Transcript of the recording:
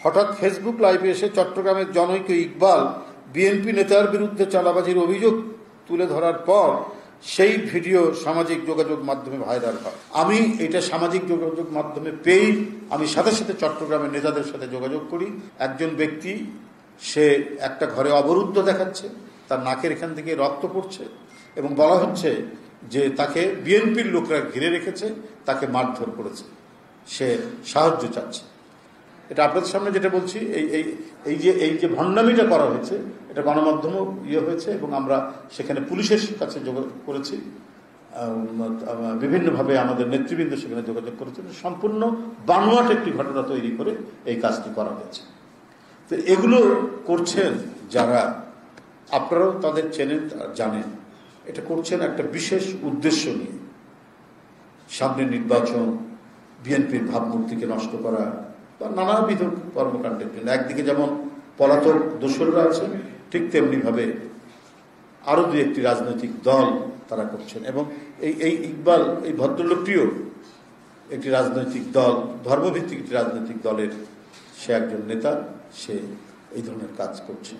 হঠাৎ ফেসবুক লাইভে এসে চট্টগ্রামের জনৈক ইকবাল বিএনপি নেতার বিরুদ্ধে চাঁদাবাজির অভিযোগ তুলে ধরার পর সেই ভিডিও সামাজিক যোগাযোগ মাধ্যমে ভাইরাল হয়। আমি এটা সামাজিক যোগাযোগ মাধ্যমে পেয়েই আমি সাথে সাথে চট্টগ্রামের নেতাদের সাথে যোগাযোগ করি। একজন ব্যক্তি সে একটা ঘরে অবরুদ্ধ দেখাচ্ছে, তার নাকের এখান থেকে রক্ত পড়ছে এবং বলা হচ্ছে যে তাকে বিএনপির লোকরা ঘিরে রেখেছে, তাকে মারধর করেছে, সে সাহায্য চাচ্ছে। এটা আপনাদের সামনে যেটা বলছি, এই যে ভণ্ডামিটা করা হয়েছে এটা গণমাধ্যমও হয়েছে এবং আমরা সেখানে পুলিশের কাছে যোগাযোগ করেছি, বিভিন্নভাবে আমাদের নেতৃবৃন্দ সেখানে যোগাযোগ করেছে। সম্পূর্ণ বানোয়াট একটি ঘটনা তৈরি করে এই কাজটি করা হয়েছে। তো এগুলো করছেন যারা, আপনারাও তাদের চেনেন, জানেন, এটা করছেন একটা বিশেষ উদ্দেশ্য নিয়ে। সামনে নির্বাচন, বিএনপির ভাবমূর্তিকে নষ্ট করা বা নানাবিধ কর্মকাণ্ডের জন্য। একদিকে যেমন পলাতক দোসররা আছেন, ঠিক তেমনিভাবে আরও দু একটি রাজনৈতিক দল তারা করছেন। এবং এই ইকবাল, এই ভদ্রলোকটিও একটি রাজনৈতিক দল, ধর্মভিত্তিক একটি রাজনৈতিক দলের সে একজন নেতা, সে এই ধরনের কাজ করছে।